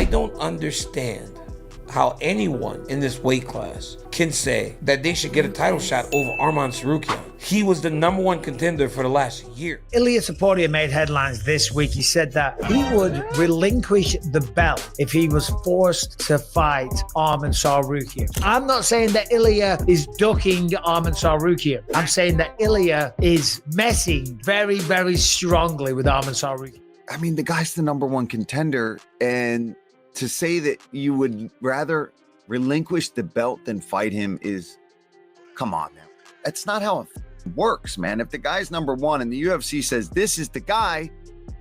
I don't understand how anyone in this weight class can say that they should get a title shot over Arman Tsarukyan. He was the #1 contender for the last year. Ilia Topuria made headlines this week. He said that he would relinquish the belt if he was forced to fight Arman Tsarukyan. I'm not saying that Ilia is ducking Arman Tsarukyan. I'm saying that Ilia is messing very, very strongly with Arman Tsarukyan. I mean, the guy's the #1 contender, and to say that you would rather relinquish the belt than fight him is, come on, man. That's not how it works, man. If the guy's #1 and the UFC says this is the guy,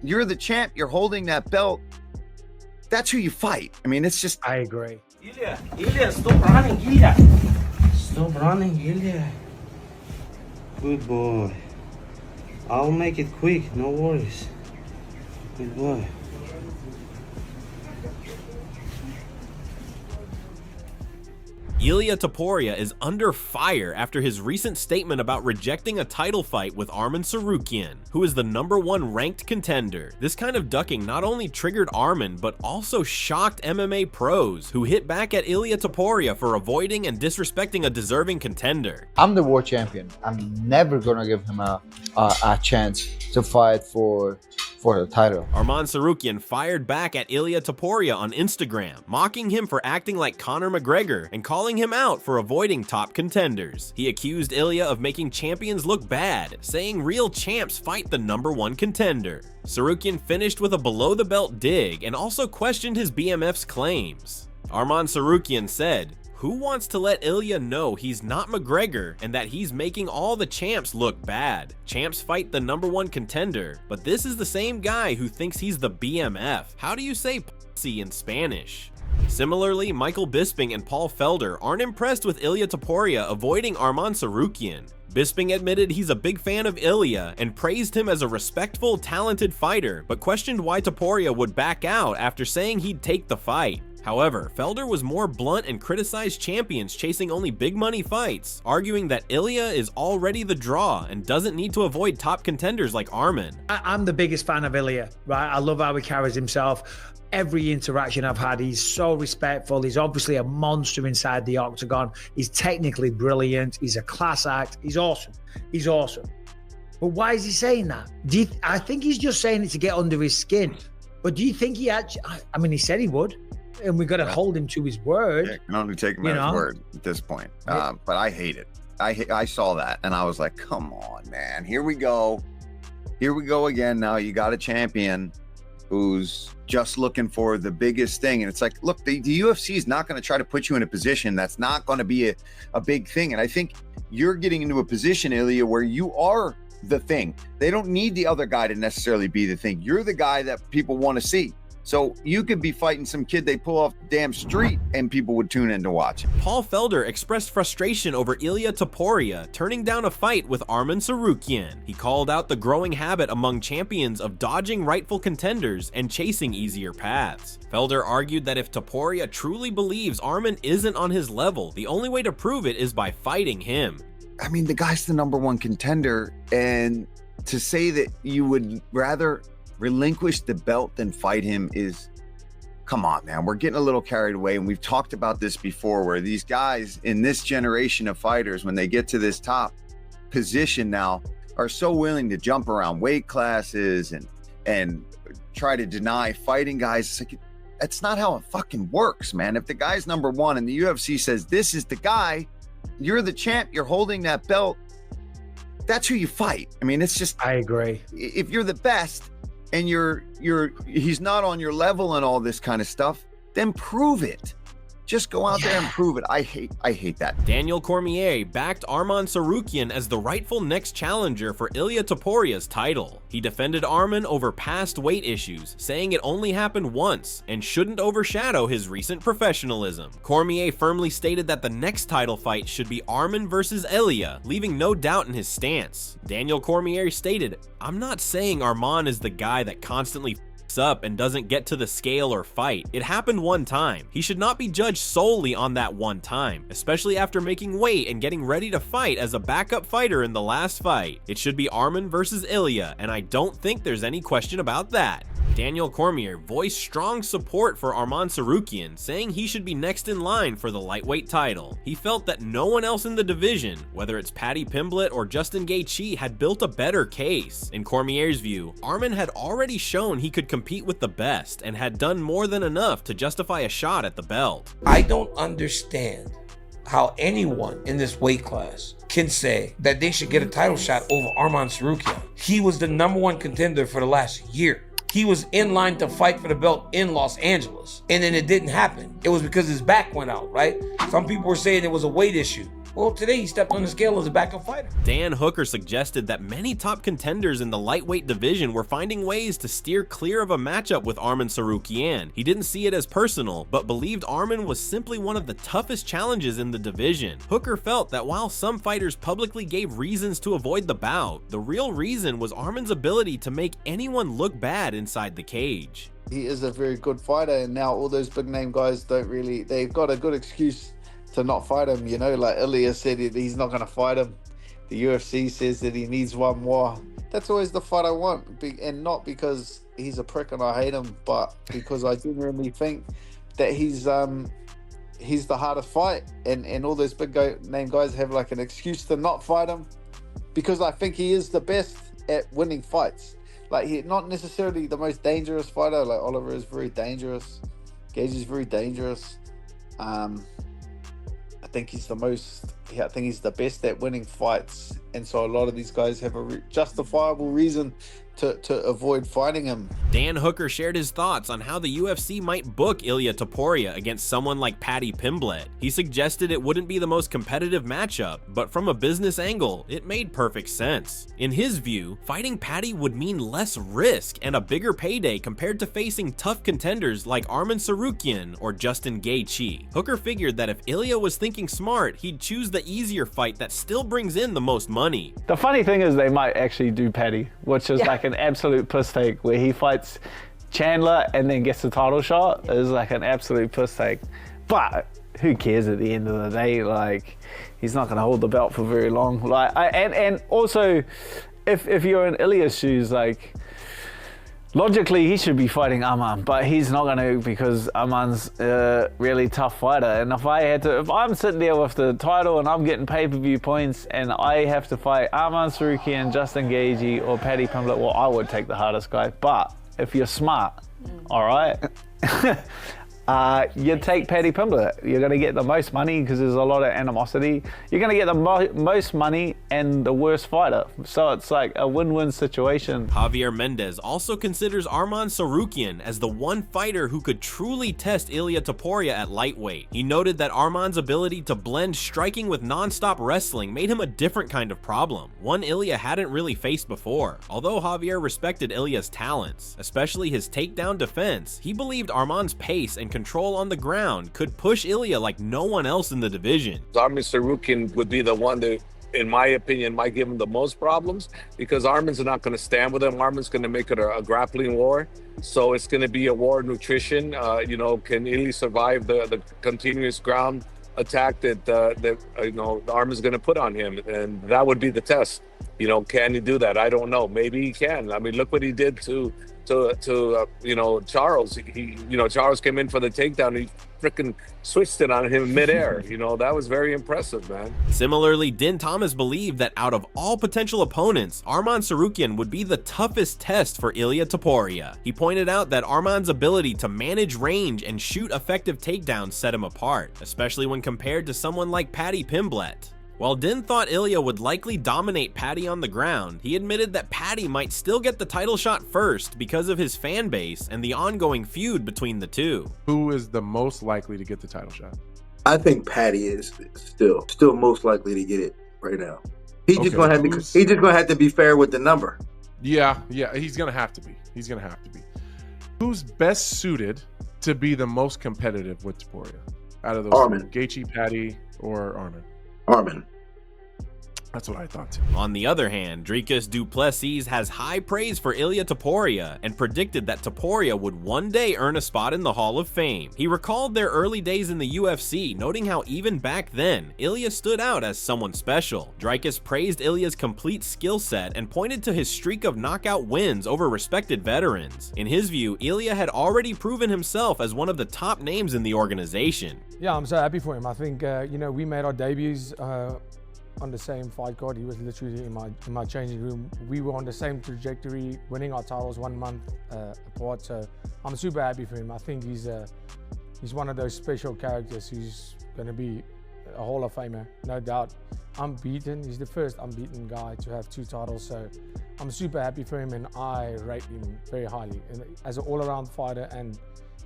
you're the champ, you're holding that belt, that's who you fight. I mean, it's just... I agree. Ilia, stop running, Ilia. Stop running, Ilia. Good boy. I'll make it quick, no worries. Good boy. Ilia Topuria is under fire after his recent statement about rejecting a title fight with Arman Tsarukyan, who is the #1 ranked contender. This kind of ducking not only triggered Arman, but also shocked MMA pros, who hit back at Ilia Topuria for avoiding and disrespecting a deserving contender. I'm the world champion. I'm never gonna give him a chance to fight for the title. Arman Tsarukyan fired back at Ilia Topuria on Instagram, mocking him for acting like Conor McGregor and calling him out for avoiding top contenders. He accused Ilia of making champions look bad, saying real champs fight the #1 contender. Tsarukyan finished with a below-the-belt dig and also questioned his BMF's claims. Arman Tsarukyan said, "Who wants to let Ilia know he's not McGregor and that he's making all the champs look bad? Champs fight the #1 contender, but this is the same guy who thinks he's the BMF. How do you say pussy in Spanish?" Similarly, Michael Bisping and Paul Felder aren't impressed with Ilia Topuria avoiding Arman Tsarukyan. Bisping admitted he's a big fan of Ilia and praised him as a respectful, talented fighter, but questioned why Topuria would back out after saying he'd take the fight. However, Felder was more blunt and criticized champions chasing only big money fights, arguing that Ilia is already the draw and doesn't need to avoid top contenders like Arman. I'm the biggest fan of Ilia, right? I love how he carries himself. Every interaction I've had, he's so respectful. He's obviously a monster inside the octagon. He's technically brilliant. He's a class act. He's awesome. He's awesome. But why is he saying that? I think he's just saying it to get under his skin. But do you think he actually, I mean, he said he would. And we got to hold him to his word. Yeah, can only take him at his word at this point. But I hate it. I saw that and I was like, come on, man. Here we go. Here we go again. Now you got a champion who's just looking for the biggest thing. And it's like, look, the UFC is not going to try to put you in a position that's not going to be a big thing. And I think you're getting into a position, Ilia, where you are the thing. They don't need the other guy to necessarily be the thing. You're the guy that people want to see. So you could be fighting some kid they pull off the damn street and people would tune in to watch it. Paul Felder expressed frustration over Ilia Topuria turning down a fight with Arman Tsarukyan. He called out the growing habit among champions of dodging rightful contenders and chasing easier paths. Felder argued that if Topuria truly believes Arman isn't on his level, the only way to prove it is by fighting him. I mean, the guy's the #1 contender, and to say that you would rather relinquish the belt than fight him is, come on, man. We're getting a little carried away, and we've talked about this before, where these guys in this generation of fighters, when they get to this top position now, are so willing to jump around weight classes and try to deny fighting guys. It's like, that's not how it fucking works, man. If the guy's #1 and the UFC says this is the guy, you're the champ, you're holding that belt, that's who you fight. I mean, it's just, I agree. If you're the best and he's not on your level and all this kind of stuff, then prove it. Just go out there and prove it. I hate that. Daniel Cormier backed Arman Tsarukyan as the rightful next challenger for Ilia Topuria's title. He defended Arman over past weight issues, saying it only happened once and shouldn't overshadow his recent professionalism. Cormier firmly stated that the next title fight should be Arman versus Ilia, leaving no doubt in his stance. Daniel Cormier stated, "I'm not saying Arman is the guy that constantly up and doesn't get to the scale or fight. It happened one time. He should not be judged solely on that one time, especially after making weight and getting ready to fight as a backup fighter in the last fight. It should be Arman versus Ilia, and I don't think there's any question about that." Daniel Cormier voiced strong support for Arman Tsarukyan, saying he should be next in line for the lightweight title. He felt that no one else in the division, whether it's Paddy Pimblett or Justin Gaethje, had built a better case. In Cormier's view, Arman had already shown he could compete with the best and had done more than enough to justify a shot at the belt. I don't understand how anyone in this weight class can say that they should get a title shot over Arman Tsarukyan. He was the #1 contender for the last year. He was in line to fight for the belt in Los Angeles, and then it didn't happen. It was because his back went out, right? Some people were saying it was a weight issue. Well, today he stepped on the scale as a backup fighter. Dan Hooker suggested that many top contenders in the lightweight division were finding ways to steer clear of a matchup with Arman Tsarukyan. He didn't see it as personal, but believed Arman was simply one of the toughest challenges in the division. Hooker felt that while some fighters publicly gave reasons to avoid the bout, the real reason was Arman's ability to make anyone look bad inside the cage. He is a very good fighter, and now all those big name guys they've got a good excuse to not fight him, you know, like Ilia said he's not going to fight him. The UFC says that he needs one more. That's always the fight I want, and not because he's a prick and I hate him, but because I genuinely think that he's the hardest fight, and all those big name guys have like an excuse to not fight him, because I think he is the best at winning fights. Like, he's not necessarily the most dangerous fighter. Like, Oliver is very dangerous, Gage is very dangerous. I think he's the best at winning fights, and so a lot of these guys have a justifiable reason to avoid fighting him. Dan Hooker shared his thoughts on how the UFC might book Ilia Topuria against someone like Paddy Pimblett. He suggested it wouldn't be the most competitive matchup, but from a business angle, it made perfect sense. In his view, fighting Paddy would mean less risk and a bigger payday compared to facing tough contenders like Arman Tsarukyan or Justin Gaethje. Hooker figured that if Ilia was thinking smart, he'd choose the easier fight that still brings in the most money. The funny thing is they might actually do Paddy, which is like an absolute piss take, where he fights Chandler and then gets the title shot. Is like an absolute piss take. But who cares at the end of the day? Like, he's not going to hold the belt for very long. Like, and also, if you're in Ilia's shoes, like, logically he should be fighting Arman, but he's not going to, because Arman's a really tough fighter. And if I'm sitting there with the title and I'm getting pay-per-view points and I have to fight Arman Tsarukyan, Justin Gaethje, or Paddy Pimblett, well, I would take the hardest guy. But if you're smart, all right, you take Paddy Pimblett. You're going to get the most money because there's a lot of animosity. You're going to get the most money and the worst fighter. So it's like a win-win situation. Javier Mendez also considers Arman Tsarukyan as the one fighter who could truly test Ilia Topuria at lightweight. He noted that Arman's ability to blend striking with non-stop wrestling made him a different kind of problem, one Ilia hadn't really faced before. Although Javier respected Ilia's talents, especially his takedown defense, he believed Arman's pace and control on the ground could push Ilia like no one else in the division. Arman Tsarukyan would be the one that, in my opinion, might give him the most problems, because Arman's not going to stand with him. Arman's going to make it a grappling war. So it's going to be a war of nutrition. Can Ilia survive the continuous ground attack that Arman's going to put on him? And that would be the test. Can he do that? I don't know. Maybe he can. I mean, look what he did to Charles. Charles came in for the takedown. He freaking switched it on him midair. That was very impressive, man. Similarly, Din Thomas believed that out of all potential opponents, Arman Tsarukyan would be the toughest test for Ilia Topuria. He pointed out that Arman's ability to manage range and shoot effective takedowns set him apart, especially when compared to someone like Paddy Pimblett. While Din thought Ilia would likely dominate Paddy on the ground, he admitted that Paddy might still get the title shot first because of his fan base and the ongoing feud between the two. Who is the most likely to get the title shot? I think Paddy is still most likely to get it right now. He's just gonna have to be fair with the number. Yeah, he's gonna have to be. Who's best suited to be the most competitive with Topuria out of those? Arman. Gaethje, Paddy, or Arman? Arman. That's what I thought too. On the other hand, Dricus du Plessis has high praise for Ilia Topuria and predicted that Topuria would one day earn a spot in the Hall of Fame. He recalled their early days in the UFC, noting how even back then, Ilia stood out as someone special. Dricus praised Ilia's complete skill set and pointed to his streak of knockout wins over respected veterans. In his view, Ilia had already proven himself as one of the top names in the organization. Yeah, I'm so happy for him. I think, you know, we made our debuts on the same fight card. He was literally in my changing room. We were on the same trajectory, winning our titles 1 month apart. So I'm super happy for him. I think he's one of those special characters who's going to be a Hall of Famer, no doubt. Unbeaten. He's the first unbeaten guy to have 2 titles. So I'm super happy for him, and I rate him very highly. And as an all-around fighter, and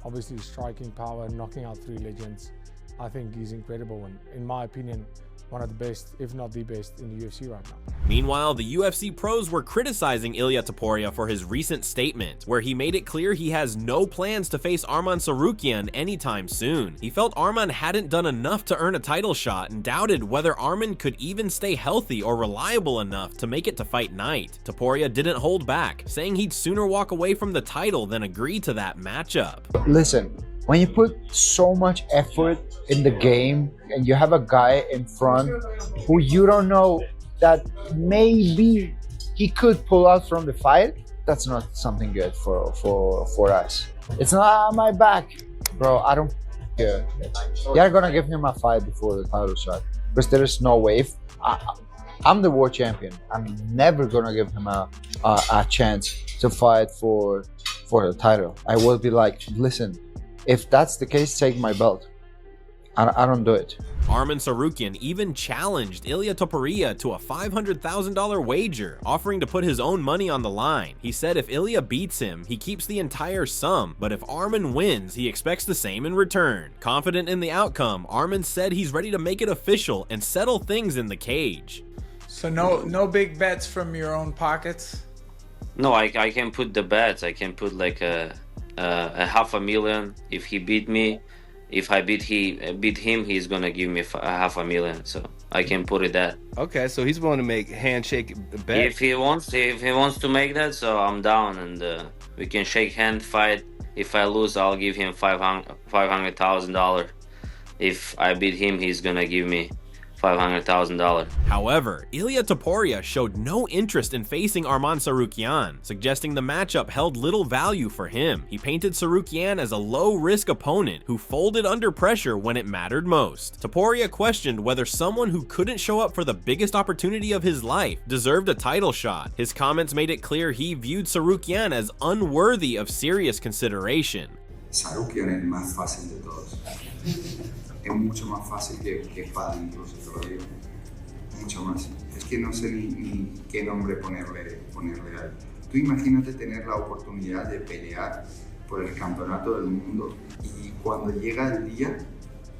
obviously striking power, knocking out 3 legends, I think he's incredible, and in my opinion, one of the best, if not the best, in the UFC right now. Meanwhile, the UFC pros were criticizing Ilia Topuria for his recent statement, where he made it clear he has no plans to face Arman Tsarukyan anytime soon. He felt Arman hadn't done enough to earn a title shot and doubted whether Arman could even stay healthy or reliable enough to make it to fight night. Topuria didn't hold back, saying he'd sooner walk away from the title than agree to that matchup. Listen, when you put so much effort in the game and you have a guy in front who you don't know that maybe he could pull out from the fight, that's not something good for us. It's not on my back, bro. I don't care. You're gonna give him a fight before the title shot because there is no way. I'm the world champion. I'm never gonna give him a chance to fight for the title. I will be like, listen, if that's the case, take my belt. I don't do it. Arman Tsarukyan even challenged Ilia Topuria to a $500,000 wager, offering to put his own money on the line. He said if Ilia beats him, he keeps the entire sum, but if Arman wins, he expects the same in return. Confident in the outcome, Arman said he's ready to make it official and settle things in the cage. So no big bets from your own pockets? No, I can put the bets. I can put like a $500,000 if he beat me. If I beat him, he's gonna give me $500,000. So I can put it that. Okay, so he's willing to make handshake bet. If he wants to make that, so I'm down, and we can shake hand, fight. If I lose, I'll give him $500,000. If I beat him, he's gonna give me $500,000. However, Ilia Topuria showed no interest in facing Arman Tsarukyan, suggesting the matchup held little value for him. He painted Tsarukyan as a low-risk opponent who folded under pressure when it mattered most. Topuria questioned whether someone who couldn't show up for the biggest opportunity of his life deserved a title shot. His comments made it clear he viewed Tsarukyan as unworthy of serious consideration. Tsarukyan es más fácil de todos. Es mucho más fácil que espada, incluso te lo digo. Mucho más. Es que no sé ni qué nombre ponerle a él. Tú imagínate tener la oportunidad de pelear por el campeonato del mundo y cuando llega el día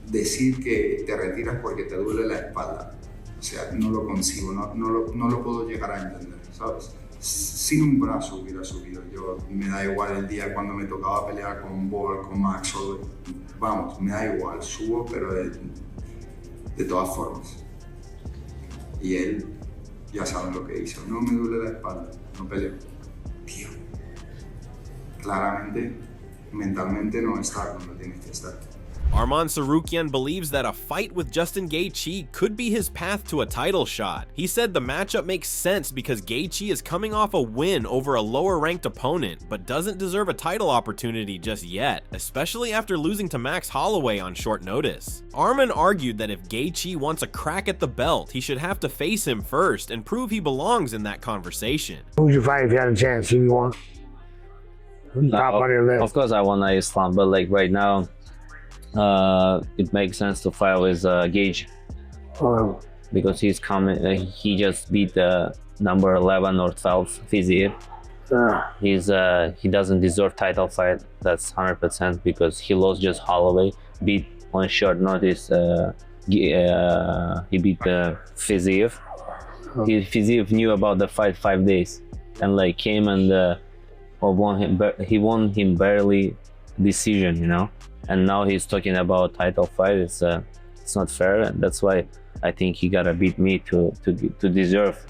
decir que te retiras porque te duele la espalda. O sea, no lo consigo, no lo puedo llegar a entender, ¿sabes? Sin un brazo hubiera subido. Yo me da igual el día cuando me tocaba pelear con Ball, con Max, vamos, me da igual, subo, pero de todas formas. Y él, ya saben lo que hizo, no me duele la espalda, no peleo. Tío, claramente, mentalmente no está donde tienes que estar. Arman Tsarukyan believes that a fight with Justin Gaethje could be his path to a title shot. He said the matchup makes sense because Gaethje is coming off a win over a lower-ranked opponent, but doesn't deserve a title opportunity just yet, especially after losing to Max Holloway on short notice. Arman argued that if Gaethje wants a crack at the belt, he should have to face him first and prove he belongs in that conversation. Who would you fight if you had a chance? Who you want? Top on your list. Of course I want Islam, but like right now, it makes sense to fight with Gage because he's coming. He just beat the number 11 or 12 Fiziev. He doesn't deserve title fight. That's 100% because he lost just Holloway. Beat on short notice. He beat Fiziev. Fiziev knew about the fight 5 days and like came and won him. He won him barely decision, you know. And now he's talking about title fight. It's not fair, and that's why I think he gotta beat me to deserve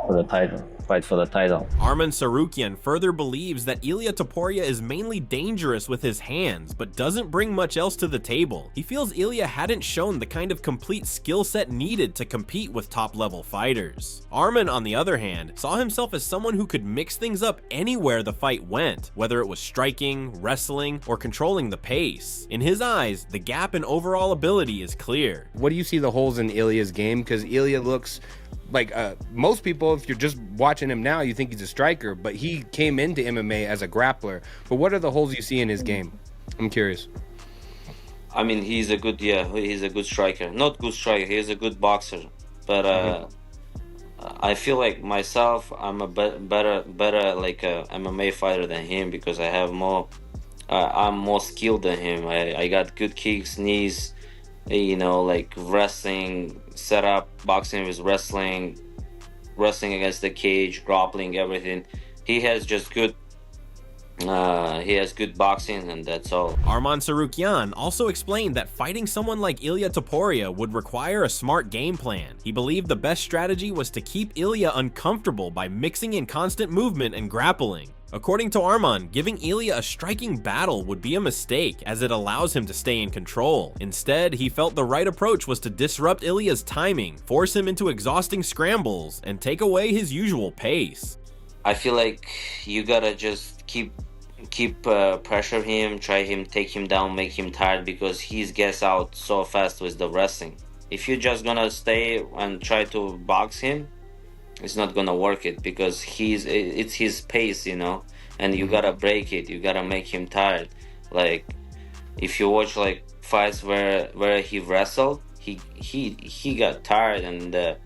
for the title, fight for the title. Arman Tsarukyan further believes that Ilia Topuria is mainly dangerous with his hands, but doesn't bring much else to the table. He feels Ilia hadn't shown the kind of complete skill set needed to compete with top-level fighters. Arman, on the other hand, saw himself as someone who could mix things up anywhere the fight went, whether it was striking, wrestling, or controlling the pace. In his eyes, the gap in overall ability is clear. What do you see the holes in Ilia's game? Because Ilia looks like most people, if you're just watching him now, you think he's a striker, but he came into MMA as a grappler. But what are the holes you see in his game? I'm curious. I mean, he's a good striker. Not good striker, he's a good boxer. But I feel like myself, I'm a better like MMA fighter than him, because I have I'm more skilled than him. I got good kicks, knees, you know, like wrestling setup, boxing with wrestling against the cage, grappling, everything. He has just good boxing, and that's all. Arman Tsarukyan also explained that fighting someone like Ilia Topuria would require a smart game plan. He believed the best strategy was to keep Ilia uncomfortable by mixing in constant movement and grappling. According to Arman, giving Ilia a striking battle would be a mistake, as it allows him to stay in control. Instead, he felt the right approach was to disrupt Ilia's timing, force him into exhausting scrambles, and take away his usual pace. I feel like you gotta just keep pressure him, take him down, make him tired, because he gets out so fast with the wrestling. If you're just gonna stay and try to box him, it's not gonna work it, because it's his pace, you know, and you gotta break it, you gotta make him tired. Like if you watch like fights where he wrestled, he got tired and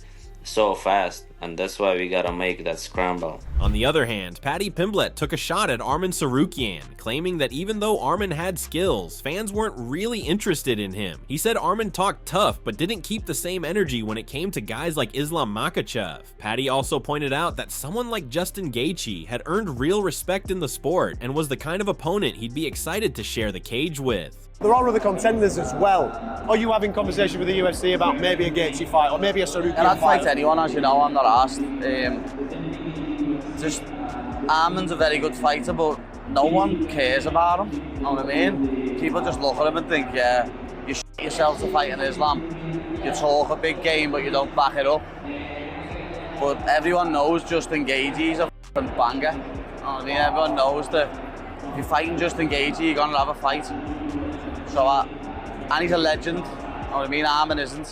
so fast, and that's why we gotta make that scramble. On the other hand, Paddy Pimblett took a shot at Arman Tsarukyan, claiming that even though Arman had skills, fans weren't really interested in him. He said Arman talked tough, but didn't keep the same energy when it came to guys like Islam Makhachev. Paddy also pointed out that someone like Justin Gaethje had earned real respect in the sport and was the kind of opponent he'd be excited to share the cage with. There are other contenders as well. Are you having conversation with the UFC about maybe a Gaethje fight or maybe a Tsarukyan fight? I'd fight anyone, as you know. I'm not asked. Just Arman's a very good fighter, but no one cares about him. You know what I mean? People just look at him and think, yeah, you shit yourself to fight in Islam. You talk a big game, but you don't back it up. But everyone knows Justin Gaethje's a f***ing banger. You know what I mean? Everyone knows that if you're fighting Justin Gaethje, you're gonna have a fight. So, and he's a legend. You know what I mean? Arman isn't.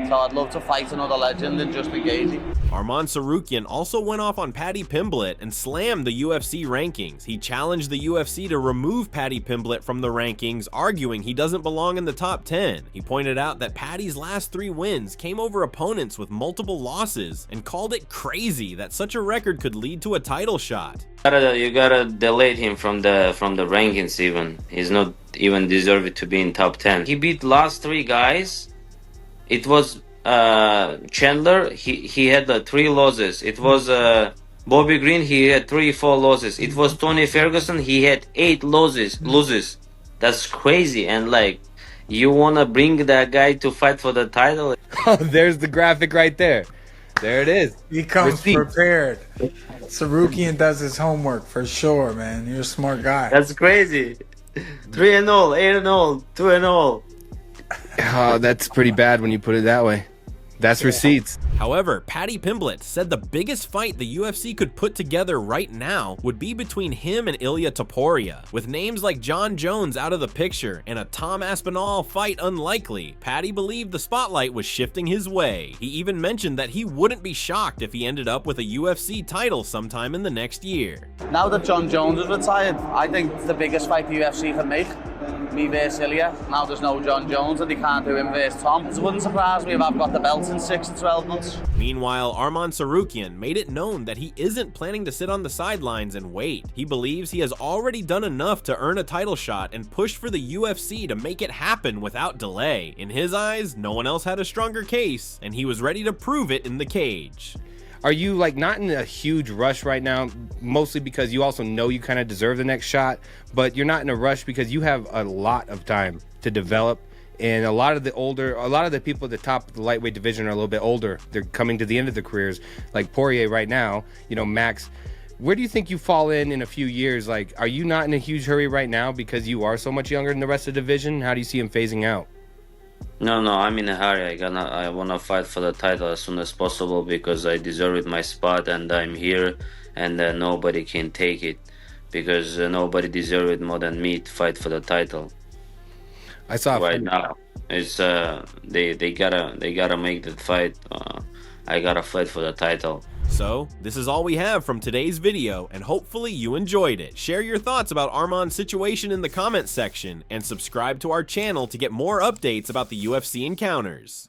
So I'd love to fight another legend than Justin Gaethje. Arman Tsarukyan also went off on Paddy Pimblett and slammed the UFC rankings. He challenged the UFC to remove Paddy Pimblett from the rankings, arguing he doesn't belong in the top 10. He pointed out that Paddy's last 3 wins came over opponents with multiple losses and called it crazy that such a record could lead to a title shot. You gotta delete him from the rankings even. He's not even deserved to be in top 10. He beat last 3 guys. It was Chandler, he had 3 losses. It was Bobby Green, he had 3-4 losses. It was Tony Ferguson, he had 8 losses. That's crazy. And like, you wanna bring that guy to fight for the title? Oh, there's the graphic right there. There it is. He comes prepared. Tsarukyan does his homework for sure, man. You're a smart guy. That's crazy. 3-0, 8-0, 2-0. Oh, that's pretty bad when you put it that way. That's receipts. However, Paddy Pimblett said the biggest fight the UFC could put together right now would be between him and Ilia Topuria. With names like John Jones out of the picture and a Tom Aspinall fight unlikely, Paddy believed the spotlight was shifting his way. He even mentioned that he wouldn't be shocked if he ended up with a UFC title sometime in the next year. Now that John Jones is retired, I think it's the biggest fight the UFC can make. Me versus Ilia. Now there's no John Jones and they can't do him versus Tom. It wouldn't surprise me if I've got the belt in 6 to 12 months. Meanwhile, Arman Tsarukyan made it known that he isn't planning to sit on the sidelines and wait. He believes he has already done enough to earn a title shot and push for the UFC to make it happen without delay. In his eyes, no one else had a stronger case, and he was ready to prove it in the cage. Are you like not in a huge rush right now, mostly because you also know you kind of deserve the next shot, but you're not in a rush because you have a lot of time to develop And a lot of the people at the top of the lightweight division are a little bit older. They're coming to the end of their careers, like Poirier right now. You know, Max. Where do you think you fall in a few years? Like, are you not in a huge hurry right now because you are so much younger than the rest of the division? How do you see him phasing out? No, I'm in a hurry. I wanna fight for the title as soon as possible because I deserve my spot and I'm here, and nobody can take it because nobody deserves it more than me to fight for the title. I saw right now. It's they gotta make that fight. I gotta fight for the title. So, this is all we have from today's video, and hopefully you enjoyed it. Share your thoughts about Arman's situation in the comments section, and subscribe to our channel to get more updates about the UFC encounters.